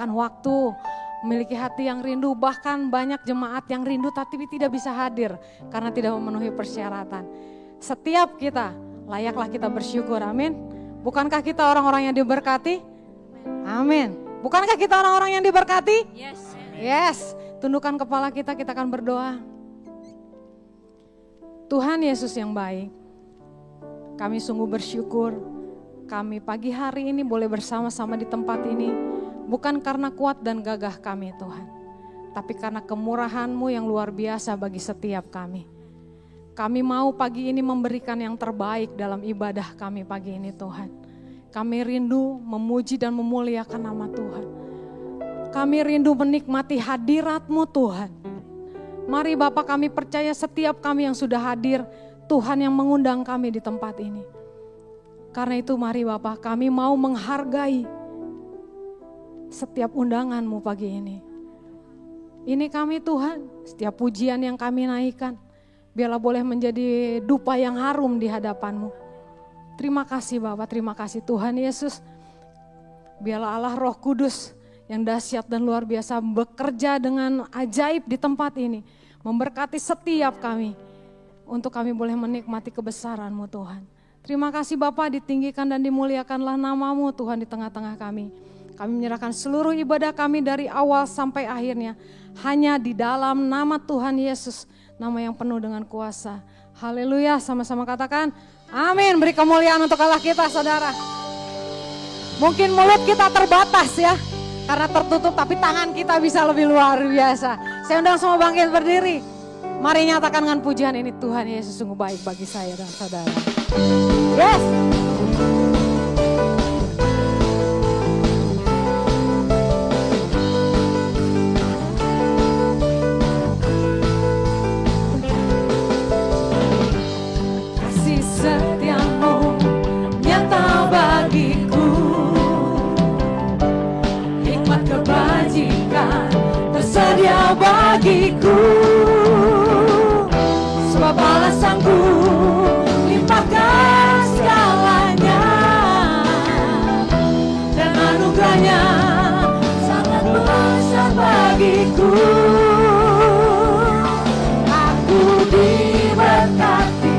menyediakan waktu, memiliki hati yang rindu, bahkan banyak jemaat yang rindu tapi tidak bisa hadir karena tidak memenuhi persyaratan. Setiap kita, layaklah kita bersyukur, amin. Bukankah kita orang-orang yang diberkati? Amin. Bukankah kita orang-orang yang diberkati? Yes. Tundukkan kepala kita akan berdoa. Tuhan Yesus yang baik, kami sungguh bersyukur kami pagi hari ini boleh bersama-sama di tempat ini. Bukan karena kuat dan gagah kami Tuhan, tapi karena kemurahan-Mu yang luar biasa bagi setiap kami. Kami mau pagi ini memberikan yang terbaik dalam ibadah kami pagi ini Tuhan. Kami rindu memuji dan memuliakan nama Tuhan. Kami rindu menikmati hadirat-Mu Tuhan. Mari Bapa, kami percaya setiap kami yang sudah hadir, Tuhan yang mengundang kami di tempat ini. Karena itu mari Bapa, kami mau menghargai setiap undangan-Mu pagi ini. Ini kami Tuhan, setiap pujian yang kami naikkan, biarlah boleh menjadi dupa yang harum di hadapan-Mu. Terima kasih Bapak, terima kasih Tuhan Yesus. Biarlah Allah Roh Kudus yang dahsyat dan luar biasa bekerja dengan ajaib di tempat ini. Memberkati setiap kami, untuk kami boleh menikmati kebesaran-Mu Tuhan. Terima kasih Bapak, ditinggikan dan dimuliakanlah nama-Mu Tuhan di tengah-tengah kami. Kami menyerahkan seluruh ibadah kami dari awal sampai akhirnya hanya di dalam nama Tuhan Yesus, nama yang penuh dengan kuasa. Haleluya, sama-sama katakan amin. Beri kemuliaan untuk Allah kita saudara. Mungkin mulut kita terbatas ya, karena tertutup, tapi tangan kita bisa lebih luar biasa. Saya undang semua bangkit berdiri. Mari nyatakan dengan pujian ini, Tuhan Yesus sungguh baik bagi saya dan saudara. Yes. Setiamu nyata bagiku, hikmat kebajikan tersedia bagiku, sebab balasanku limpahkan segalanya, dan anugerahnya sangat besar bagiku. Aku diberkati,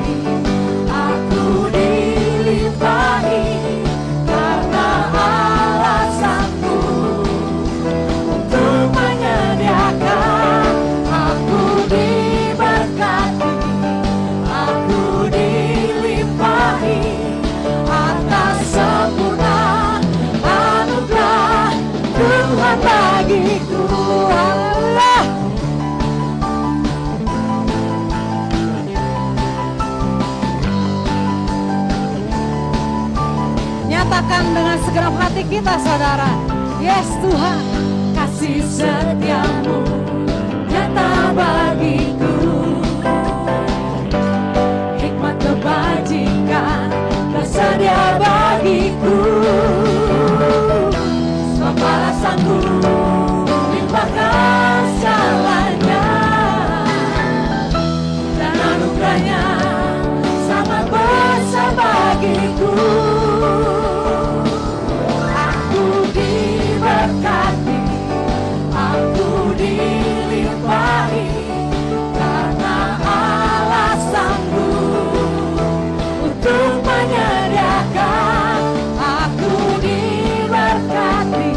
karena alasanku untuk menyediakan. Aku diberkati, aku dilimpahi atas sempurna anugerah Tuhan bagiku. Allah. Nyatakan dengan segenap hati kita saudara. Yes Tuhan. Kasih setiamu nyata bagiku, hikmat kebajikan tersedia bagiku, sebab balasanku limpahkan segalanya, dan anugerahnya sangat besar bagiku. Berkati, aku dilimpahi karena alasanmu untuk menyediakan. Aku diberkati,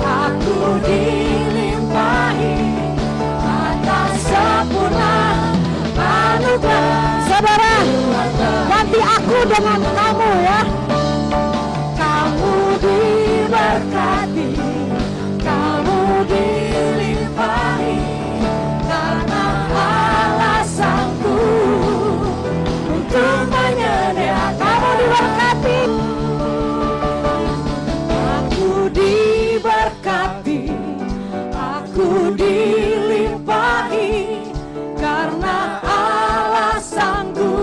aku dilimpahi atas sempurna anugerah. Saudara, ganti aku dengan kamu ya. Kamu diberkati, kamu dilimpahi karena alasanku untuk menyediakan. Kamu diberkati, aku diberkati, aku dilimpahi karena alasanku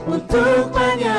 untuk menyediakan.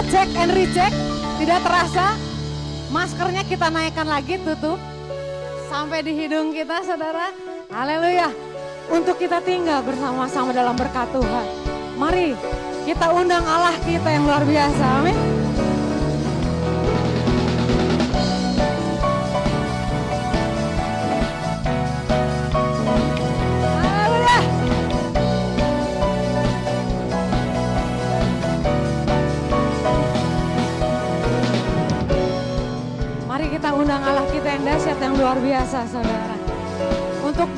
Cek and recheck, tidak terasa. Maskernya kita naikkan lagi, tutup. Sampai di hidung kita, saudara. Haleluya. Untuk kita tinggal bersama-sama dalam berkat Tuhan. Mari kita undang Allah kita yang luar biasa. Amin. Kita undang Allah kita yang dahsyat, yang luar biasa, saudara, untuk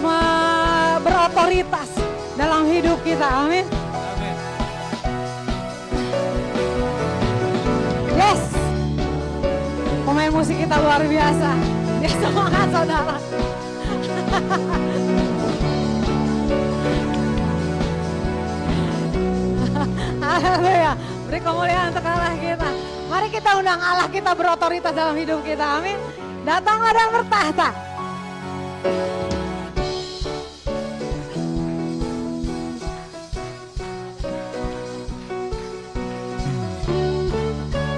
berotoritas dalam hidup kita. Amin. Amin. Yes. Pemain musik kita luar biasa. Ya, semangat, saudara. Haleluya. Beri kemuliaan untuk Allah kita. Mari kita undang Allah kita berotoritas dalam hidup kita. Amin. Datanglah dan bertahta.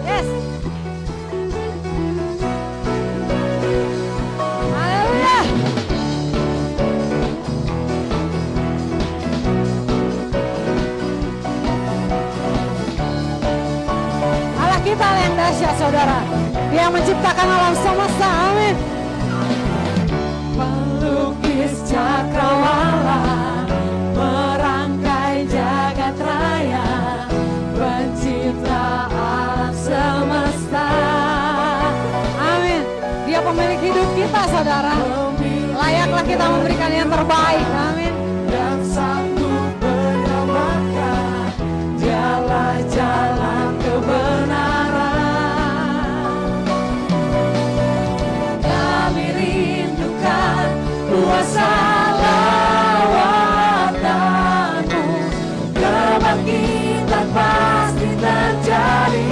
Yes. Haleluya. Kita yang dahsyat, saudara. Dia menciptakan alam semesta. Amin. Pelukis cakrawala, merangkai jagat raya, pencipta alam semesta. Amin. Dia pemilik hidup kita, saudara. Layaklah kita memberikan yang terbaik. Amin. Dan sanggup menyelamatkan jalan-jalan kebenaran. Kuasa lawatanmu, kebangkitan pasti terjadi.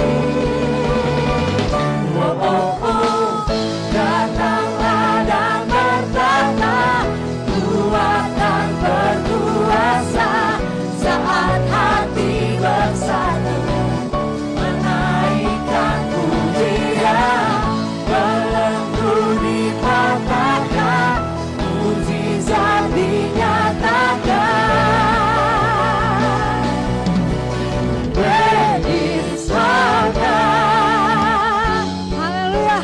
Oh, oh, oh, datanglah dan bertahta, kuat dan berkuasa, saat hati bersatu, menaikkan pujian, belenggu dipatahkan, mujizat dinyatakan. Great is our God. Haleluya.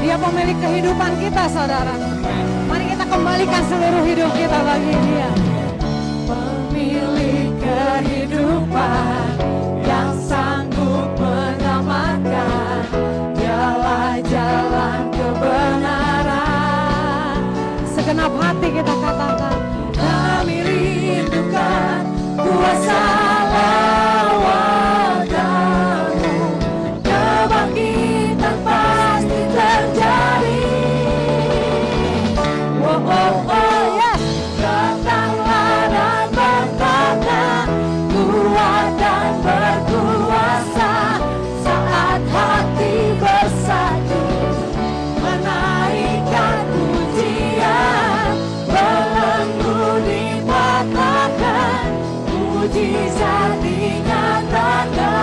Dia pemilik kehidupan kita, saudara. Mari kita kembalikan seluruh hidup kita bagi Dia. Pemilik kehidupan yang sanggup menyelamatkan, jalan-jalan kebenaran. Segenap hati kita katakan, Kami rindukan kuasa lawatanmu, kebangkitan pasti terjadi. Oh, oh, oh, yes. Datanglah dan bertahta, kuat dan berkuasa, saat hati bersatu, menaikkan pujian, belenggu dipatahkan, mujizat dinyatakan.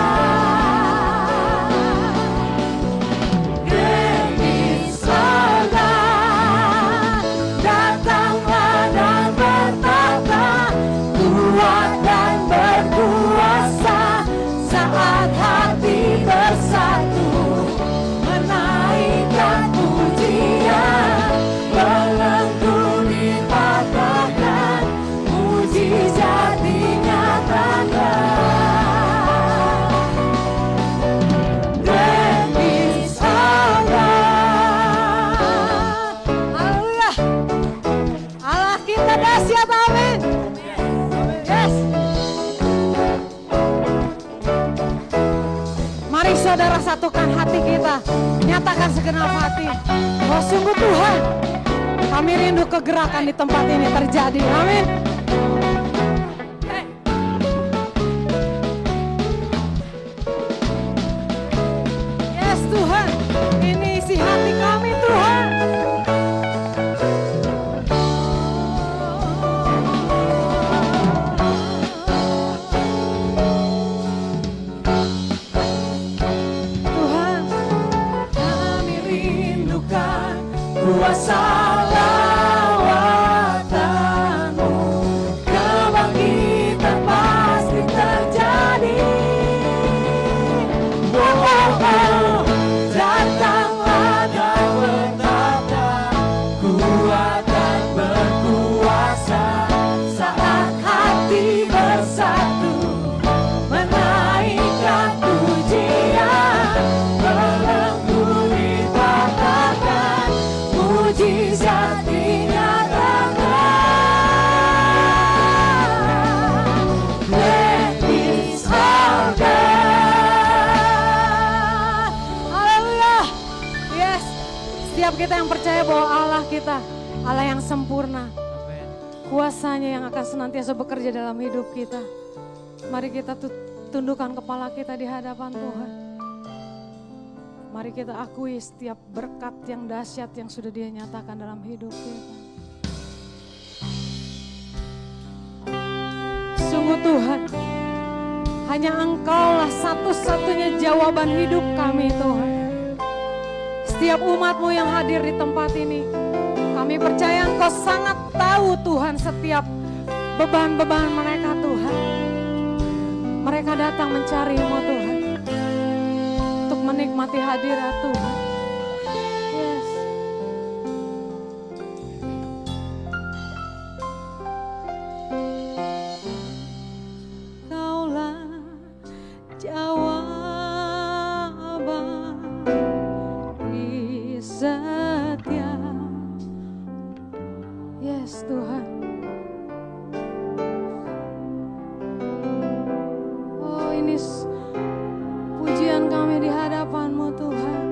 Great is our God. Datanglah dan bertahta, kuat dan berkuasa, saat hati bersatu, menaikkan pujian, belenggu dipatahkan, mujizat dinyatakan. Great is our God. haleluya. Allah kita dahsyat, amin. Yes. Mari saudara satukan hati kita. Nyatakan segenap hati. Oh sungguh Tuhan, kami rindu kegerakan di tempat ini terjadi. Amin. Yes Tuhan, ini isi hati kami Tuhan. kuasa lawatan-Mu, kebangkitan pasti terjadi. Oh, oh, oh, datanglah dan bertata, kuat dan berkuasa, saat hati bersatu menaikkan pujian, belenggu dipatahkan, mujizat dinyatakan. Great is our God. Haleluya. Yes. Setiap kita yang percaya bahwa Allah kita, Allah yang sempurna, kuasanya yang akan senantiasa bekerja dalam hidup kita. Mari kita tundukkan kepala kita di hadapan Tuhan. Mari kita akui setiap berkat yang dahsyat yang sudah Dia nyatakan dalam hidup kita. Sungguh Tuhan, hanya Engkaulah satu-satunya jawaban hidup kami Tuhan. Setiap umat-Mu yang hadir di tempat ini, kami percaya Engkau sangat tahu Tuhan setiap beban-beban mereka Tuhan. Mereka datang mencari-Mu Tuhan, untuk menikmati hadirat Tuhan. Yes. Kaulah jawaban di setiap. Yes Tuhan. Oh ini pujian kami di hadapan-Mu Tuhan.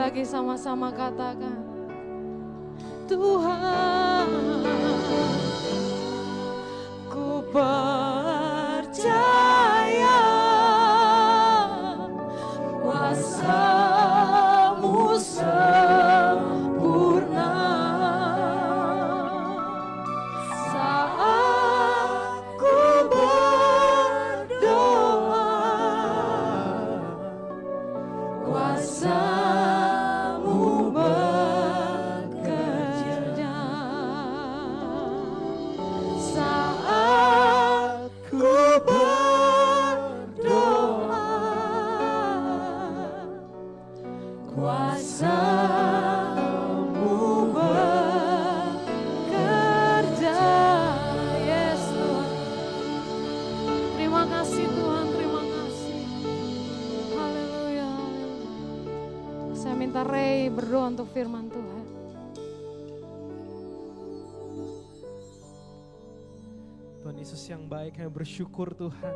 lagi sama-sama katakan, Tuhan, ku percaya kuasa-Mu sempurna. Saat ku berdoa, kuasa-Mu bekerja. Saat ku berdoa, kuasa-Mu bekerja. Yes Tuhan. Terima kasih Tuhan, terima kasih. Haleluya. Saya minta Ray berdoa untuk firman Tuhan. Tuhan Yesus yang baik, kami bersyukur Tuhan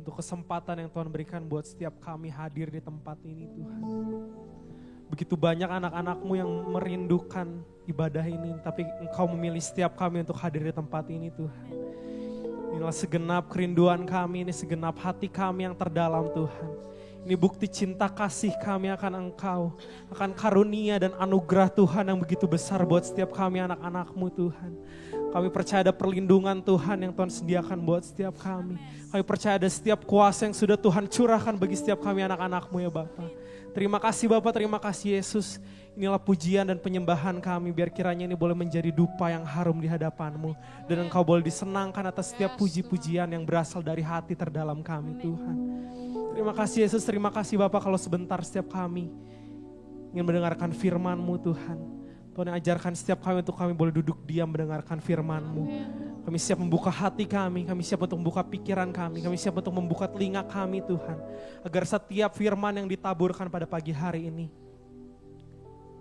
untuk kesempatan yang Tuhan berikan buat setiap kami hadir di tempat ini Tuhan. Begitu banyak anak-anak-Mu yang merindukan ibadah ini, tapi Engkau memilih setiap kami untuk hadir di tempat ini Tuhan. Inilah segenap kerinduan kami, ini segenap hati kami yang terdalam Tuhan. Ini bukti cinta kasih kami akan Engkau, akan karunia dan anugerah Tuhan yang begitu besar buat setiap kami anak-anak-Mu Tuhan. Kami percaya ada perlindungan Tuhan yang Tuhan sediakan buat setiap kami. Kami percaya ada setiap kuasa yang sudah Tuhan curahkan bagi setiap kami anak-anak-Mu ya Bapa. Terima kasih Bapa, terima kasih Yesus. Inilah pujian dan penyembahan kami, biar kiranya ini boleh menjadi dupa yang harum di hadapan-Mu. Dan Engkau boleh disenangkan atas setiap puji-pujian yang berasal dari hati terdalam kami Tuhan. Terima kasih Yesus, terima kasih Bapa kalau sebentar setiap kami ingin mendengarkan firman-Mu Tuhan. Tuhan yang ajarkan setiap kami untuk kami boleh duduk diam mendengarkan firman-Mu. Kami siap membuka hati kami siap untuk membuka pikiran kami siap untuk membuka telinga kami Tuhan. Agar setiap firman yang ditaburkan pada pagi hari ini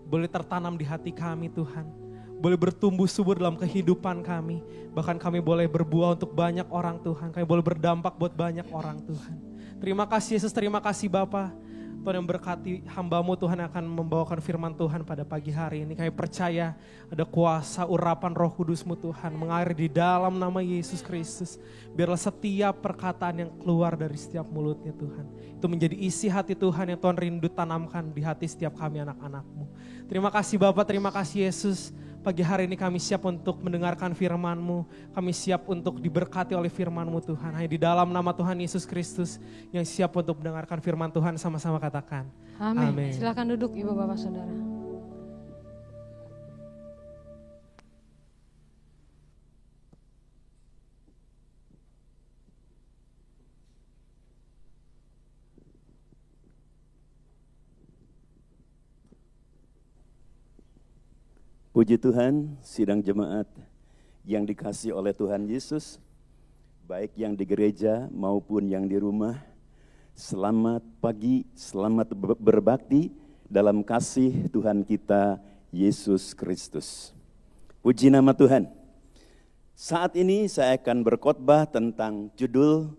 boleh tertanam di hati kami Tuhan. Boleh bertumbuh subur dalam kehidupan kami. Bahkan kami boleh berbuah untuk banyak orang Tuhan. Kami boleh berdampak buat banyak orang Tuhan. Terima kasih Yesus, terima kasih Bapa. Tuhan yang berkati hamba-Mu Tuhan akan membawakan firman Tuhan pada pagi hari ini. Kami percaya ada kuasa urapan Roh Kudus-Mu Tuhan mengalir di dalam nama Yesus Kristus. Biarlah setiap perkataan yang keluar dari setiap mulutnya Tuhan, itu menjadi isi hati Tuhan yang Tuhan rindu tanamkan di hati setiap kami anak-anak-Mu. Terima kasih Bapa, terima kasih Yesus. Pagi hari ini kami siap untuk mendengarkan firman-Mu. Kami siap untuk diberkati oleh firman-Mu Tuhan. Hanya di dalam nama Tuhan Yesus Kristus yang siap untuk mendengarkan firman Tuhan, sama-sama katakan. Amin. Silakan duduk Ibu Bapak Saudara. Puji Tuhan, sidang jemaat yang dikasihi oleh Tuhan Yesus, baik yang di gereja maupun yang di rumah. Selamat pagi, selamat berbakti dalam kasih Tuhan kita Yesus Kristus. Puji nama Tuhan. Saat ini saya akan berkhotbah tentang judul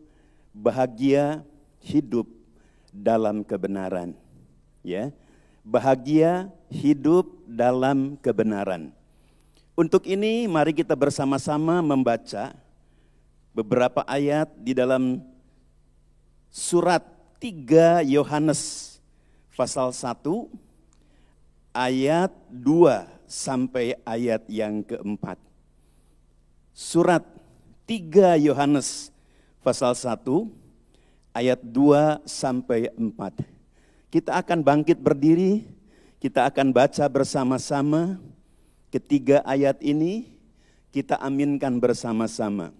Bahagia Hidup dalam Kebenaran. Ya. Bahagia hidup dalam kebenaran. Untuk ini mari kita bersama-sama membaca beberapa ayat di dalam surat 3 Yohanes pasal 1 ayat 2 sampai ayat yang keempat. Surat 3 Yohanes pasal 1 ayat 2 sampai 4. Kita akan bangkit berdiri, kita akan baca bersama-sama ketiga ayat ini, kita aminkan bersama-sama.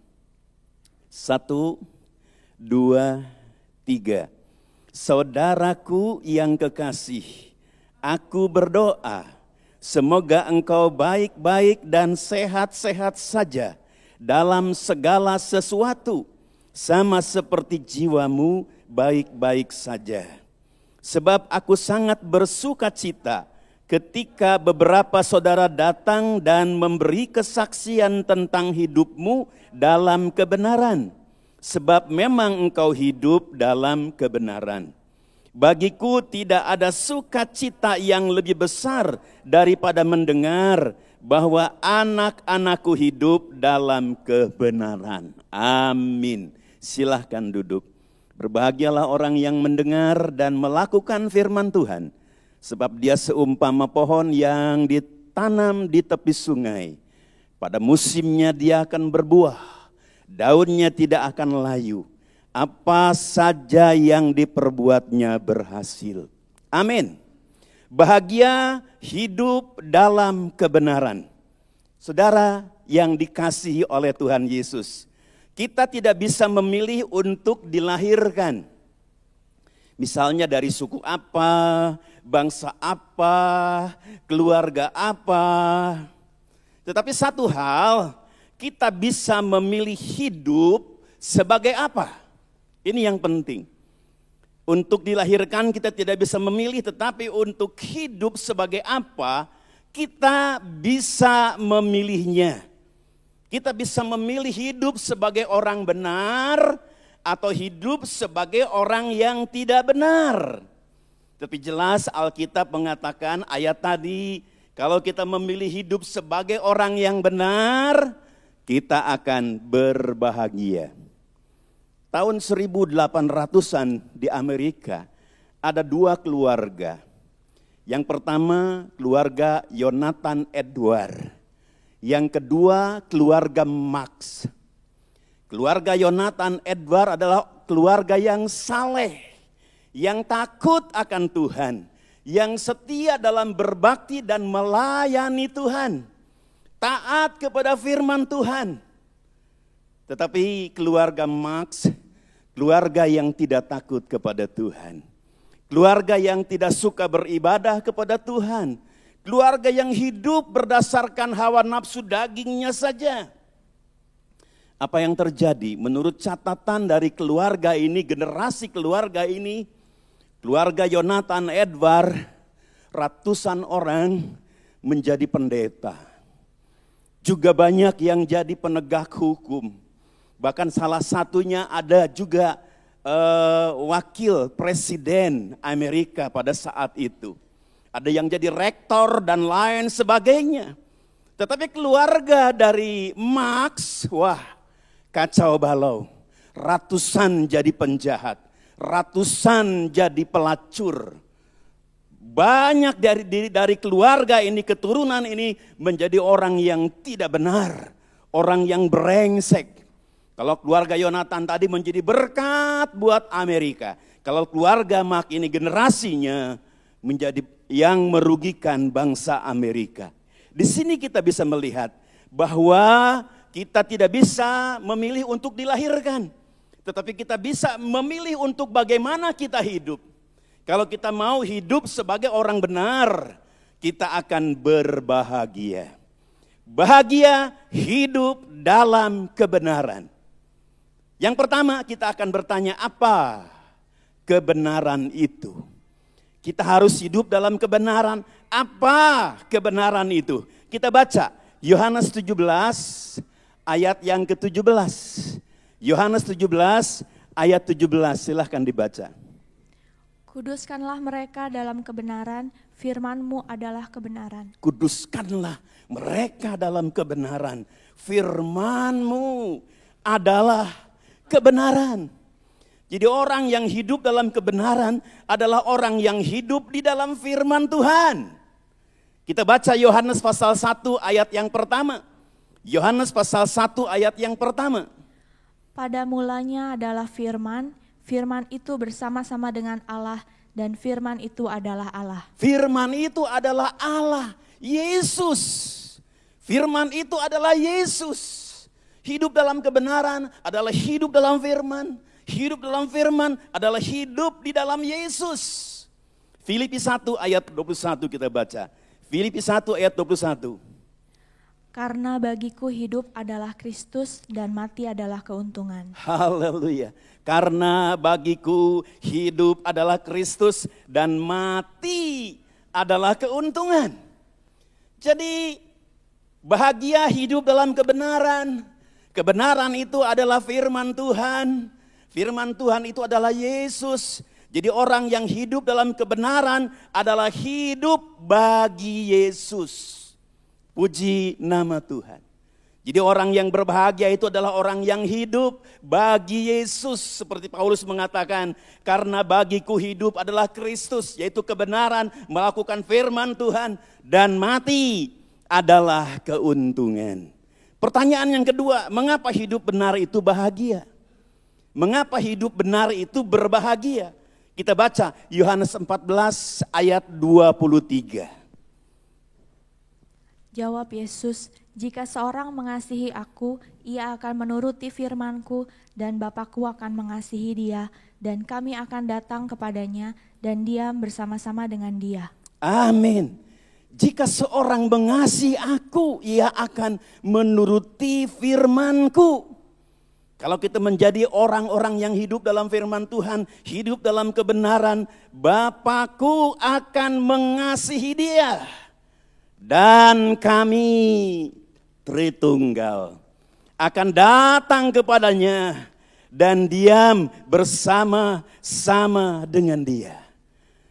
1, 2, 3. Saudaraku yang kekasih, aku berdoa, semoga engkau baik-baik dan sehat-sehat saja dalam segala sesuatu, sama seperti jiwamu baik-baik saja. Sebab aku sangat bersuka cita ketika beberapa saudara datang dan memberi kesaksian tentang hidupmu dalam kebenaran. Sebab memang engkau hidup dalam kebenaran. Bagiku tidak ada sukacita yang lebih besar daripada mendengar bahwa anak-anakku hidup dalam kebenaran. Amin. Silahkan duduk. Berbahagialah orang yang mendengar dan melakukan firman Tuhan, sebab dia seumpama pohon yang ditanam di tepi sungai. Pada musimnya dia akan berbuah, daunnya tidak akan layu. Apa saja yang diperbuatnya berhasil. Amin. Bahagia hidup dalam kebenaran. Saudara yang dikasihi oleh Tuhan Yesus, kita tidak bisa memilih untuk dilahirkan. Misalnya dari suku apa, bangsa apa, keluarga apa. Tetapi satu hal, kita bisa memilih hidup sebagai apa? Ini yang penting. Untuk dilahirkan kita tidak bisa memilih, tetapi untuk hidup sebagai apa, kita bisa memilihnya. Kita bisa memilih hidup sebagai orang benar atau hidup sebagai orang yang tidak benar. Tapi jelas Alkitab mengatakan ayat tadi, kalau kita memilih hidup sebagai orang yang benar, kita akan berbahagia. Tahun 1800-an di Amerika ada dua keluarga. Yang pertama keluarga Jonathan Edward. Yang kedua keluarga Max. Keluarga Jonathan Edward adalah keluarga yang saleh, yang takut akan Tuhan, yang setia dalam berbakti dan melayani Tuhan, taat kepada firman Tuhan. Tetapi keluarga Max, keluarga yang tidak takut kepada Tuhan. Keluarga yang tidak suka beribadah kepada Tuhan. Keluarga yang hidup berdasarkan hawa nafsu dagingnya saja. Apa yang terjadi menurut catatan dari keluarga ini, generasi keluarga ini, keluarga Jonathan Edward, ratusan orang menjadi pendeta. Juga banyak yang jadi penegak hukum. Bahkan salah satunya ada juga wakil presiden Amerika pada saat itu. Ada yang jadi rektor dan lain sebagainya. Tetapi keluarga dari Max, wah kacau balau. Ratusan jadi penjahat, ratusan jadi pelacur. Banyak dari keluarga ini, keturunan ini menjadi orang yang tidak benar. Orang yang brengsek. Kalau keluarga Jonathan tadi menjadi berkat buat Amerika. Kalau keluarga Max ini generasinya menjadi yang merugikan bangsa Amerika. Di sini kita bisa melihat bahwa kita tidak bisa memilih untuk dilahirkan. Tetapi kita bisa memilih untuk bagaimana kita hidup. Kalau kita mau hidup sebagai orang benar, kita akan berbahagia. Bahagia hidup dalam kebenaran. Yang pertama kita akan bertanya, apa kebenaran itu? Kita harus hidup dalam kebenaran. Apa kebenaran itu? Kita baca Yohanes 17 ayat yang ke-17. Yohanes 17 ayat 17, silahkan dibaca. Kuduskanlah mereka dalam kebenaran, firman-Mu adalah kebenaran. Kuduskanlah mereka dalam kebenaran, firman-Mu adalah kebenaran. Jadi orang yang hidup dalam kebenaran adalah orang yang hidup di dalam firman Tuhan. Kita baca Yohanes pasal 1 ayat yang pertama. Yohanes pasal 1 ayat yang pertama. Pada mulanya adalah firman, firman itu bersama-sama dengan Allah, dan firman itu adalah Allah. Firman itu adalah Allah, Yesus. Firman itu adalah Yesus. Hidup dalam kebenaran adalah hidup dalam firman. Hidup dalam firman adalah hidup di dalam Yesus. Filipi 1 ayat 21 kita baca. Filipi 1 ayat 21. Karena bagiku hidup adalah Kristus dan mati adalah keuntungan. Haleluya. Karena bagiku hidup adalah Kristus dan mati adalah keuntungan. Jadi bahagia hidup dalam kebenaran. Kebenaran itu adalah firman Tuhan. Firman Tuhan itu adalah Yesus. Jadi orang yang hidup dalam kebenaran adalah hidup bagi Yesus. Puji nama Tuhan. Jadi orang yang berbahagia itu adalah orang yang hidup bagi Yesus. Seperti Paulus mengatakan, karena bagiku hidup adalah Kristus, yaitu kebenaran, melakukan firman Tuhan, dan mati adalah keuntungan. Pertanyaan yang kedua, mengapa hidup benar itu bahagia? Mengapa hidup benar itu berbahagia? Kita baca Yohanes 14 ayat 23. Jawab Yesus, jika seorang mengasihi aku, ia akan menuruti firman-Ku, dan Bapa-Ku akan mengasihi dia, dan kami akan datang kepadanya, dan diam bersama-sama dengan dia. Amin. Jika seorang mengasihi aku, ia akan menuruti firman-Ku. Kalau kita menjadi orang-orang yang hidup dalam firman Tuhan, hidup dalam kebenaran, Bapa-Ku akan mengasihi dia. Dan kami Tritunggal akan datang kepadanya dan diam bersama-sama dengan dia.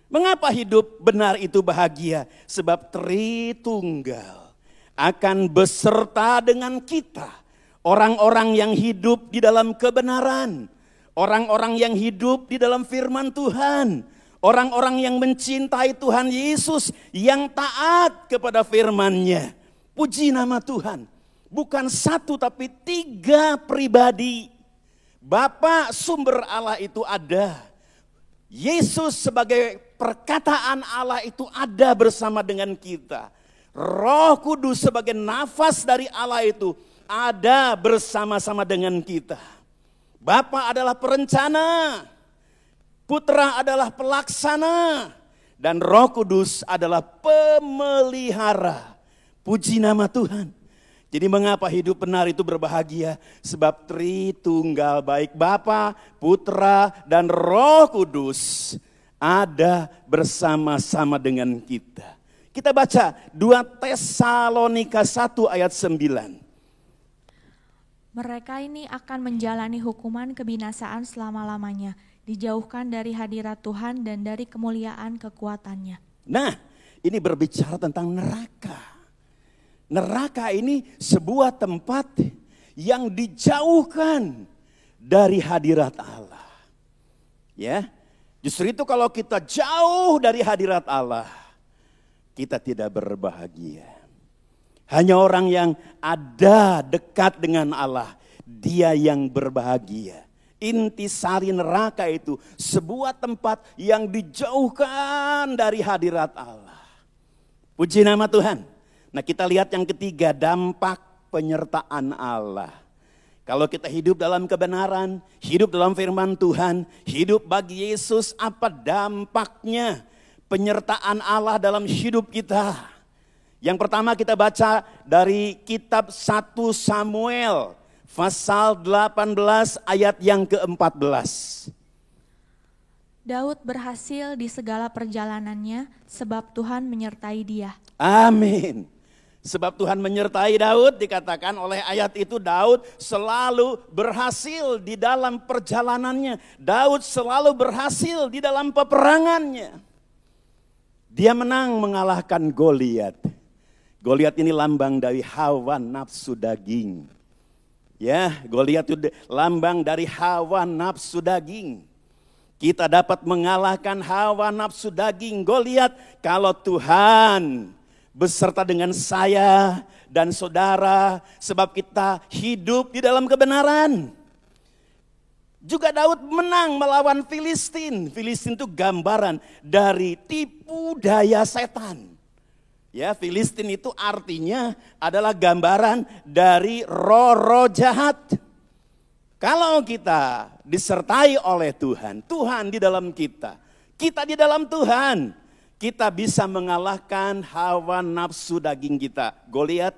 Mengapa hidup benar itu bahagia? Sebab Tritunggal akan beserta dengan kita. Orang-orang yang hidup di dalam kebenaran, orang-orang yang hidup di dalam firman Tuhan, orang-orang yang mencintai Tuhan Yesus, yang taat kepada firman-Nya. Puji nama Tuhan, bukan satu tapi 3 pribadi. Bapa sumber Allah itu ada. Yesus sebagai perkataan Allah itu ada bersama dengan kita. Roh Kudus sebagai nafas dari Allah itu ada bersama-sama dengan kita. Bapa adalah perencana, Putra adalah pelaksana, dan Roh Kudus adalah pemelihara. Puji nama Tuhan. Jadi mengapa hidup benar itu berbahagia? Sebab Tritunggal, baik Bapa, Putra, dan Roh Kudus ada bersama-sama dengan kita. Kita baca 2 Tesalonika 1 ayat 9. Mereka ini akan menjalani hukuman kebinasaan selama-lamanya, dijauhkan dari hadirat Tuhan dan dari kemuliaan kekuatannya. Nah, ini berbicara tentang neraka. Neraka ini sebuah tempat yang dijauhkan dari hadirat Allah. Ya, justru itu kalau kita jauh dari hadirat Allah, kita tidak berbahagia. Hanya orang yang ada dekat dengan Allah, dia yang berbahagia. Intisari neraka itu sebuah tempat yang dijauhkan dari hadirat Allah. Puji nama Tuhan. Nah, kita lihat yang ketiga, dampak penyertaan Allah. Kalau kita hidup dalam kebenaran, hidup dalam firman Tuhan, hidup bagi Yesus, apa dampaknya penyertaan Allah dalam hidup kita? Yang pertama kita baca dari kitab 1 Samuel pasal 18 ayat yang ke-14. Daud berhasil di segala perjalanannya sebab Tuhan menyertai dia. Amin. Sebab Tuhan menyertai Daud, dikatakan oleh ayat itu Daud selalu berhasil di dalam perjalanannya. Daud selalu berhasil di dalam peperangannya. Dia menang mengalahkan Goliat. Goliat ini lambang dari hawa nafsu daging. Ya, Goliat itu lambang dari hawa nafsu daging. Kita dapat mengalahkan hawa nafsu daging Goliat kalau Tuhan beserta dengan saya dan saudara, sebab kita hidup di dalam kebenaran. Juga Daud menang melawan Filistin. Filistin itu gambaran dari tipu daya setan. Ya, Filistin itu artinya adalah gambaran dari roh-roh jahat. Kalau kita disertai oleh Tuhan, Tuhan di dalam kita di dalam Tuhan, kita bisa mengalahkan hawa nafsu daging kita. Goliat,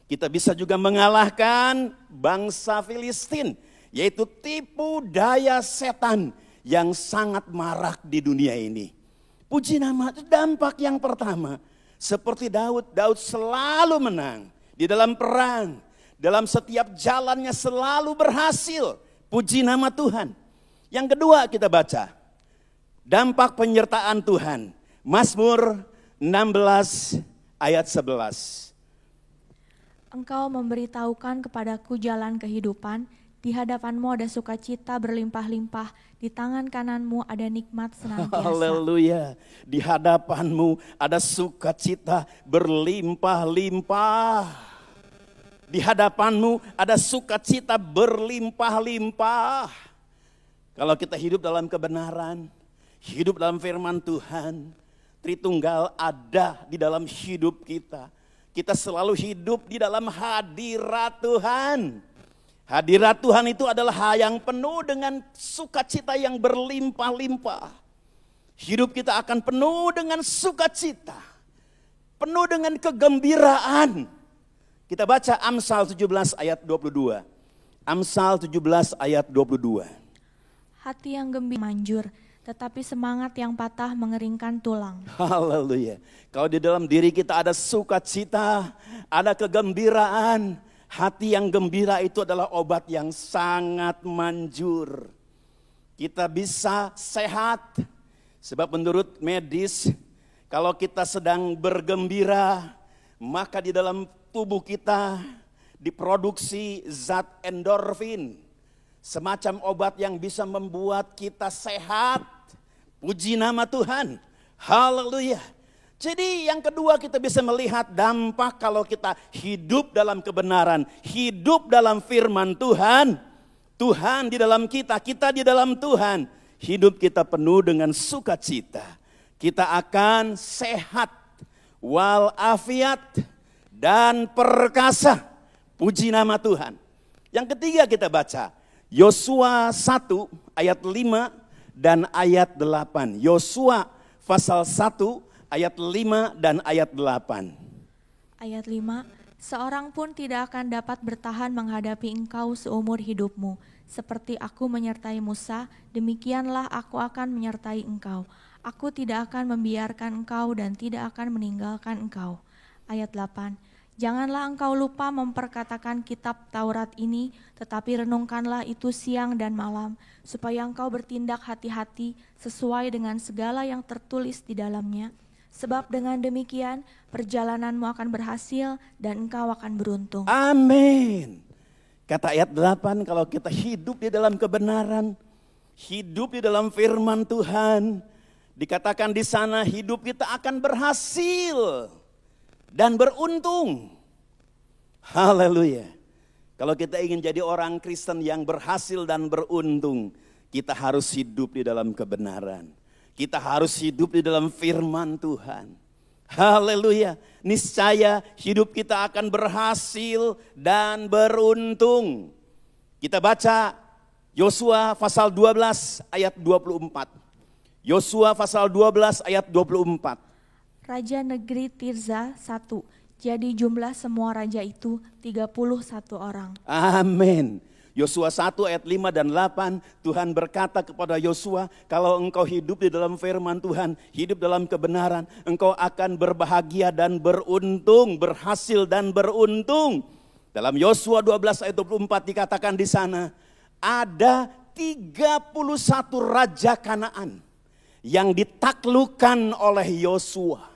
kita bisa juga mengalahkan bangsa Filistin, yaitu tipu daya setan yang sangat marak di dunia ini. Puji nama, dampak yang pertama. Seperti Daud selalu menang di dalam perang. Dalam setiap jalannya selalu berhasil. Puji nama Tuhan. Yang kedua kita baca. Dampak penyertaan Tuhan. Mazmur 16 ayat 11. Engkau memberitahukan kepadaku jalan kehidupan, di hadapanmu ada sukacita berlimpah-limpah, di tangan kananmu ada nikmat senantiasa. Haleluya. Di hadapanmu ada sukacita berlimpah-limpah. Di hadapanmu ada sukacita berlimpah-limpah. Kalau kita hidup dalam kebenaran, hidup dalam firman Tuhan, Tritunggal ada di dalam hidup kita. Kita selalu hidup di dalam hadirat Tuhan. Hadirat Tuhan itu adalah hal yang penuh dengan sukacita yang berlimpah-limpah. Hidup kita akan penuh dengan sukacita, penuh dengan kegembiraan. Kita baca Amsal 17 ayat 22. Amsal 17 ayat 22. Hati yang gembira manjur, tetapi semangat yang patah mengeringkan tulang. Haleluya. Kalau di dalam diri kita ada sukacita, ada kegembiraan, hati yang gembira itu adalah obat yang sangat manjur. Kita bisa sehat, sebab menurut medis, kalau kita sedang bergembira, maka di dalam tubuh kita diproduksi zat endorfin. Semacam obat yang bisa membuat kita sehat. Puji nama Tuhan. Haleluya. Jadi yang kedua kita bisa melihat dampak kalau kita hidup dalam kebenaran. Hidup dalam firman Tuhan. Tuhan di dalam kita di dalam Tuhan. Hidup kita penuh dengan sukacita. Kita akan sehat. Walafiat dan perkasa. Puji nama Tuhan. Yang ketiga kita baca. Yosua 1 ayat 5 dan ayat 8. Yosua pasal 1 ayat 5 dan ayat 8. Ayat 5, seorang pun tidak akan dapat bertahan menghadapi engkau seumur hidupmu. Seperti aku menyertai Musa, demikianlah aku akan menyertai engkau. Aku tidak akan membiarkan engkau dan tidak akan meninggalkan engkau. Ayat 8, janganlah engkau lupa memperkatakan kitab Taurat ini, tetapi renungkanlah itu siang dan malam, supaya engkau bertindak hati-hati sesuai dengan segala yang tertulis di dalamnya. Sebab dengan demikian perjalananmu akan berhasil dan engkau akan beruntung. Amin. Kata ayat 8, kalau kita hidup di dalam kebenaran, hidup di dalam firman Tuhan, dikatakan di sana hidup kita akan berhasil dan beruntung. Haleluya. Kalau kita ingin jadi orang Kristen yang berhasil dan beruntung, kita harus hidup di dalam kebenaran. Kita harus hidup di dalam firman Tuhan. Haleluya. Niscaya hidup kita akan berhasil dan beruntung. Kita baca Yosua pasal 12 ayat 24. Yosua pasal 12 ayat 24. Raja negeri Tirza 1. Jadi jumlah semua raja itu 31 orang. Amin. Yosua 1 ayat 5 dan 8, Tuhan berkata kepada Yosua, kalau engkau hidup di dalam firman Tuhan, hidup dalam kebenaran, engkau akan berbahagia dan beruntung, berhasil dan beruntung. Dalam Yosua 12 ayat 24 dikatakan di sana, ada 31 raja Kanaan yang ditaklukkan oleh Yosua.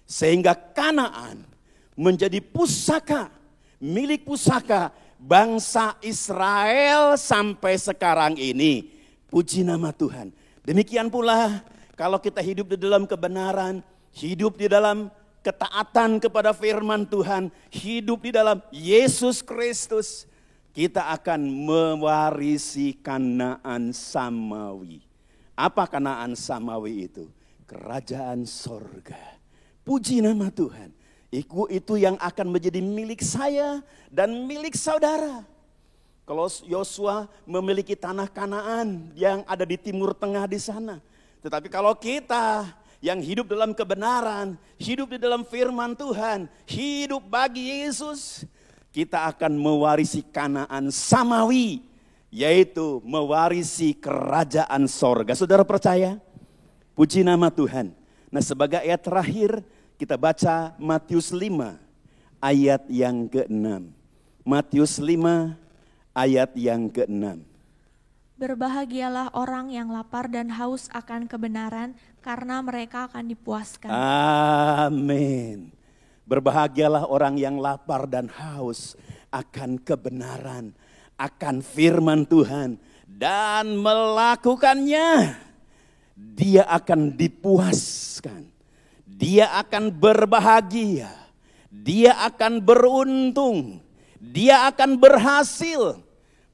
Sehingga Kanaan menjadi pusaka, milik pusaka bangsa Israel sampai sekarang ini. Puji nama Tuhan. Demikian pula kalau kita hidup di dalam kebenaran, hidup di dalam ketaatan kepada firman Tuhan, hidup di dalam Yesus Kristus, kita akan mewarisi Kanaan Samawi. Apa Kanaan Samawi itu? Kerajaan sorga. Puji nama Tuhan. Itu yang akan menjadi milik saya dan milik saudara. Kalau Yosua memiliki tanah Kanaan yang ada di timur tengah di sana. Tetapi kalau kita yang hidup dalam kebenaran, hidup di dalam firman Tuhan, hidup bagi Yesus, kita akan mewarisi Kanaan Samawi, yaitu mewarisi kerajaan sorga. Saudara percaya? Puji nama Tuhan. Nah, sebagai ayat terakhir, kita baca Matius 5 ayat yang ke-6. Matius 5 ayat yang ke-6. Berbahagialah orang yang lapar dan haus akan kebenaran, karena mereka akan dipuaskan. Amin. Berbahagialah orang yang lapar dan haus akan kebenaran, akan firman Tuhan, dan melakukannya. Dia akan dipuaskan, dia akan berbahagia, dia akan beruntung, dia akan berhasil.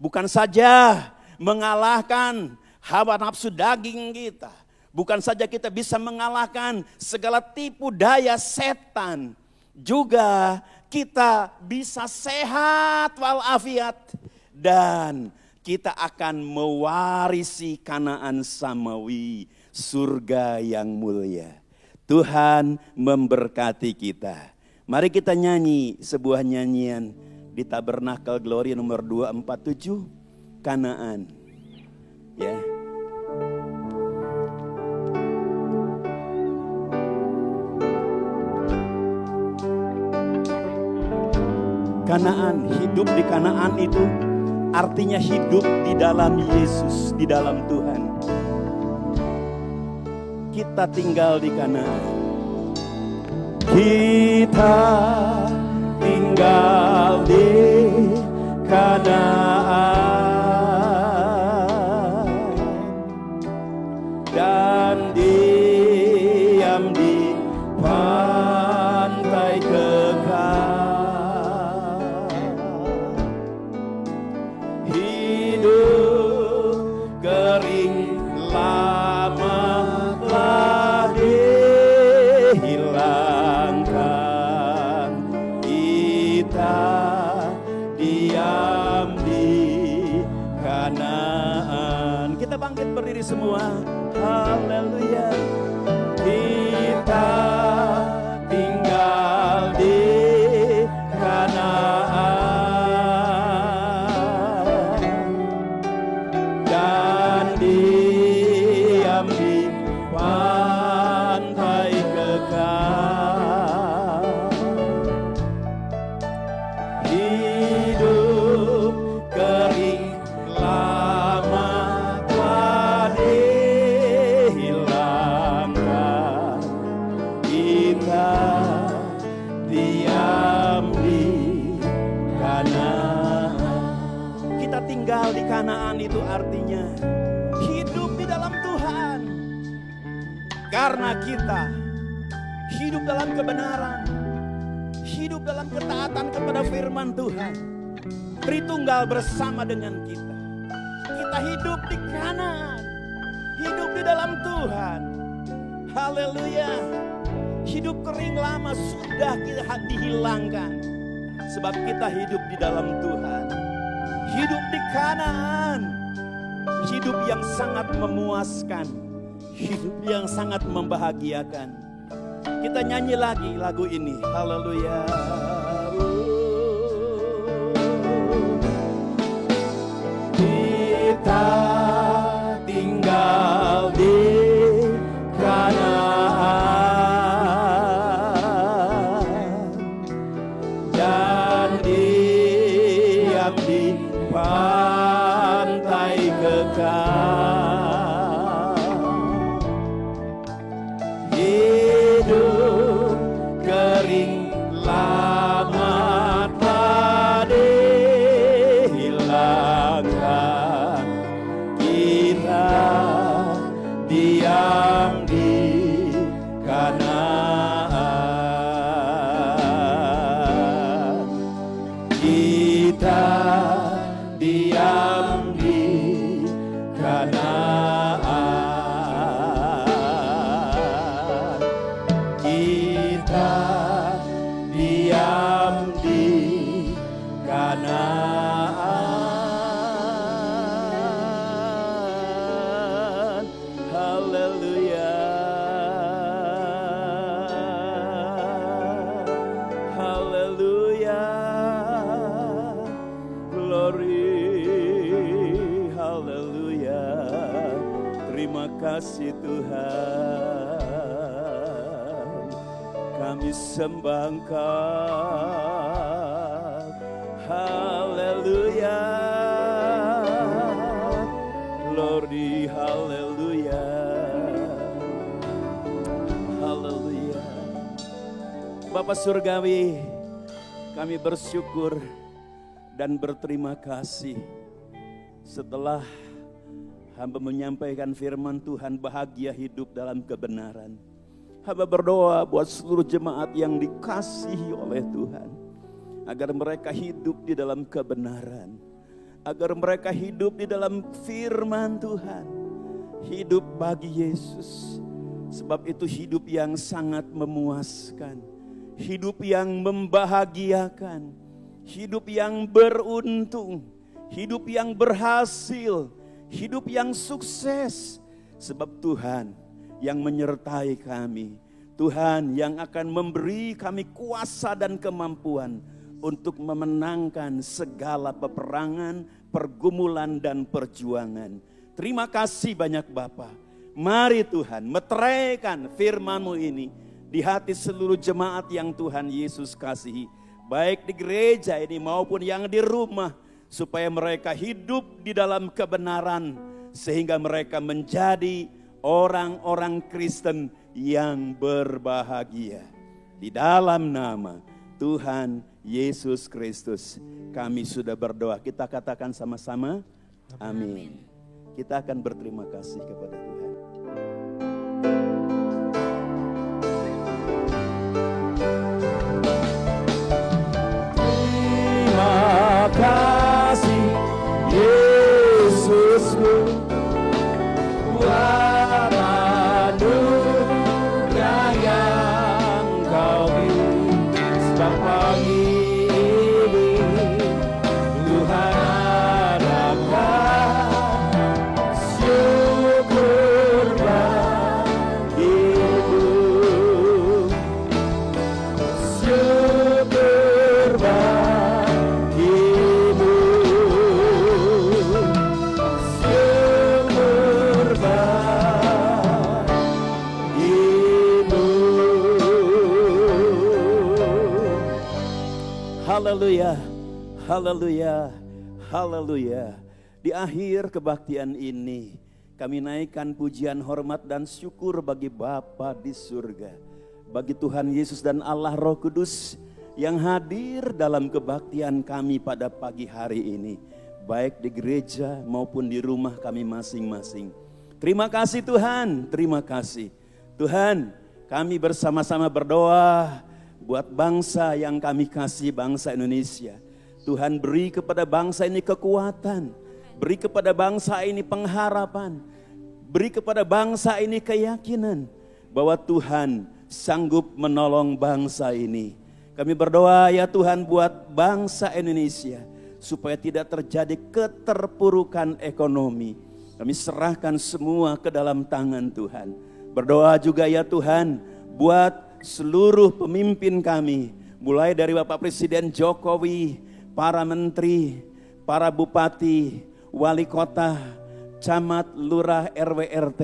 Bukan saja mengalahkan hawa nafsu daging kita, bukan saja kita bisa mengalahkan segala tipu daya setan, juga kita bisa sehat walafiat, dan kita akan mewarisi Kanaan samawi, surga yang mulia. Tuhan memberkati kita. Mari kita nyanyi sebuah nyanyian di Tabernakel Glory nomor 247, Kanaan. Ya. Kanaan, hidup di Kanaan itu artinya hidup di dalam Yesus, di dalam Tuhan. Kita tinggal di Kanaan. Kita tinggal di Kanaan dan diam di pantai kekal. Hidup kering lama telah dihilangkan. Kita diam di Kanaan. Kita bangkit berdiri semua. Haleluya. Kita tinggal di Kanaan dan diam di pantai kekal. Hidup kering lama telah dihilangkan. Kita diam di Kanaan. Kita tinggal di Kanaan itu artinya hidup di dalam Tuhan. Karena kita hidup dalam kebenaran, hidup dalam ketaatan kepada firman Tuhan, Tritunggal bersama dengan kita. Kita hidup di Kanaan, hidup di dalam Tuhan. Haleluya. Hidup kering lama sudah kita dihilangkan, sebab kita hidup di dalam Tuhan. Hidup di Kanaan, hidup yang sangat memuaskan, hidup yang sangat membahagiakan. Kita nyanyi lagi lagu ini. Haleluya. Kita tinggal di Kanaan dan diam di pantai kekal. Hidup kering lama telah dihilangkan. Kita diam di Kanaan. Kita diam di Kanaan. Kita diam di Kanaan. Haleluya. Haleluya. Glory. Haleluya. Terima kasih Tuhan. Kami sembah Engkau. Haleluya. Glory, haleluya. Haleluya. Bapa Surgawi, kami bersyukur dan berterima kasih setelah hamba menyampaikan firman Tuhan, bahagia hidup dalam kebenaran. Hamba berdoa buat seluruh jemaat yang dikasihi oleh Tuhan, agar mereka hidup di dalam kebenaran, agar mereka hidup di dalam firman Tuhan, hidup bagi Yesus. Sebab itu hidup yang sangat memuaskan, hidup yang membahagiakan, hidup yang beruntung, hidup yang berhasil, hidup yang sukses. Sebab Tuhan yang menyertai kami, Tuhan yang akan memberi kami kuasa dan kemampuan untuk memenangkan segala peperangan, pergumulan dan perjuangan. Terima kasih banyak Bapa. Mari Tuhan meteraikan firman-Mu ini di hati seluruh jemaat yang Tuhan Yesus kasihi, baik di gereja ini maupun yang di rumah, supaya mereka hidup di dalam kebenaran, sehingga mereka menjadi orang-orang Kristen yang berbahagia. Di dalam nama Tuhan Yesus Kristus kami sudah berdoa. Kita katakan sama-sama, amin. Kita akan berterima kasih kepada Tuhan. Terima kasih Yesusku, buat anugerah yang Kau beri. Sebab pagi ini Tuhan adakan syukur bagimu, syukur bagimu, syukur bagimu. Haleluya, haleluya, haleluya. Di akhir kebaktian ini kami naikkan pujian, hormat dan syukur bagi Bapa di surga, bagi Tuhan Yesus dan Allah Roh Kudus yang hadir dalam kebaktian kami pada pagi hari ini, baik di gereja maupun di rumah kami masing-masing. Terima kasih Tuhan, terima kasih Tuhan. Kami bersama-sama berdoa buat bangsa yang kami kasih, bangsa Indonesia. Tuhan beri kepada bangsa ini kekuatan, beri kepada bangsa ini pengharapan, beri kepada bangsa ini keyakinan bahwa Tuhan sanggup menolong bangsa ini. Kami berdoa ya Tuhan buat bangsa Indonesia supaya tidak terjadi keterpurukan ekonomi. Kami serahkan semua ke dalam tangan Tuhan. Berdoa juga ya Tuhan buat seluruh pemimpin kami, mulai dari Bapak Presiden Jokowi, para menteri, para bupati, wali kota, camat, lurah, RW, RT.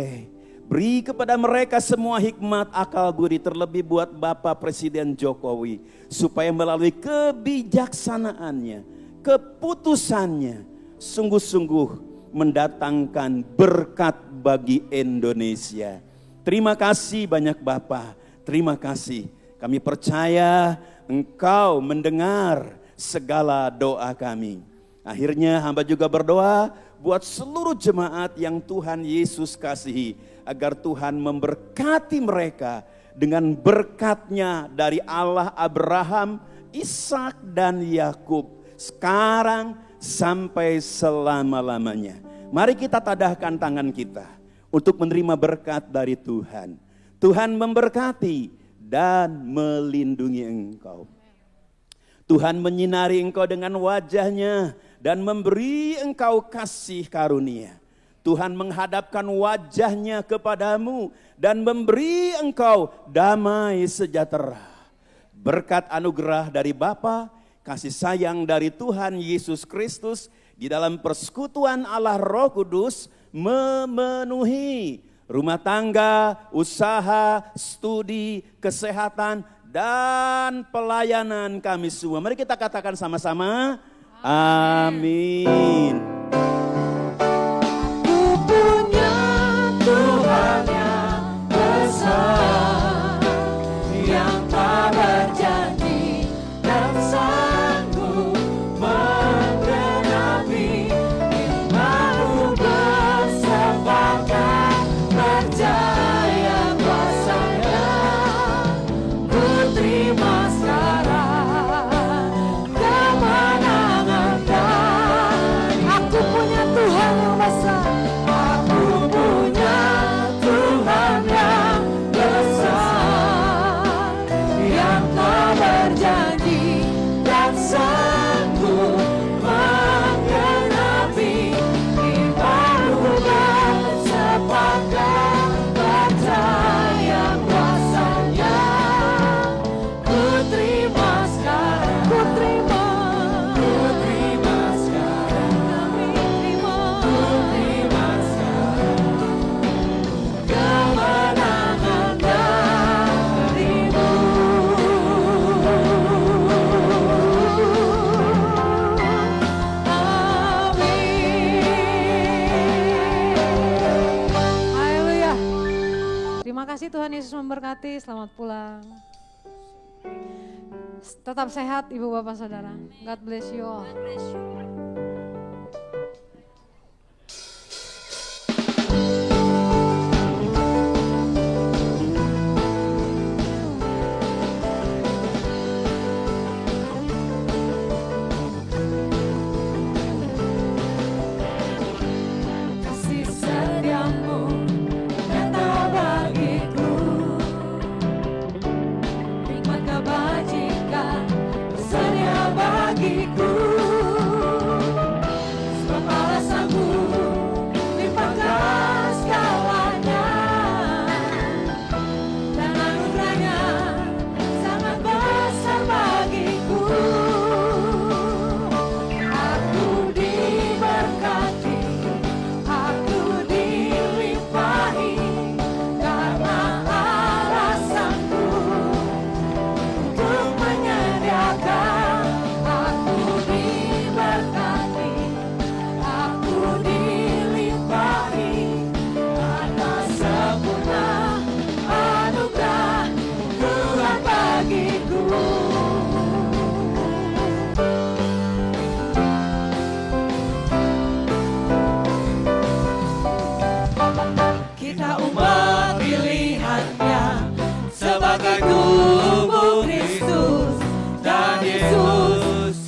Beri kepada mereka semua hikmat, akal budi, terlebih buat Bapak Presiden Jokowi, supaya melalui kebijaksanaannya, keputusannya, sungguh-sungguh mendatangkan berkat bagi Indonesia. Terima kasih banyak Bapak. Terima kasih, kami percaya Engkau mendengar segala doa kami. Akhirnya hamba juga berdoa buat seluruh jemaat yang Tuhan Yesus kasihi, agar Tuhan memberkati mereka dengan berkat-Nya dari Allah Abraham, Ishak dan Yakub, sekarang sampai selama-lamanya. Mari kita tadahkan tangan kita untuk menerima berkat dari Tuhan. Tuhan memberkati dan melindungi engkau. Tuhan menyinari engkau dengan wajah-Nya dan memberi engkau kasih karunia. Tuhan menghadapkan wajah-Nya kepadamu dan memberi engkau damai sejahtera. Berkat anugerah dari Bapa, kasih sayang dari Tuhan Yesus Kristus, di dalam persekutuan Allah Roh Kudus memenuhi rumah tangga, usaha, studi, kesehatan, dan pelayanan kami semua. Mari kita katakan sama-sama, amin. kasih, Tuhan Yesus memberkati. Selamat pulang. Tetap sehat Ibu Bapak Saudara. God bless you all.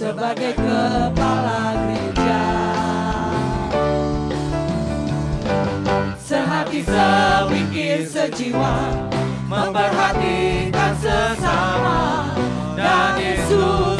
Sebagai kepala gereja, sehati sepikir sejiwa, memperhatikan sesama, dan Yesus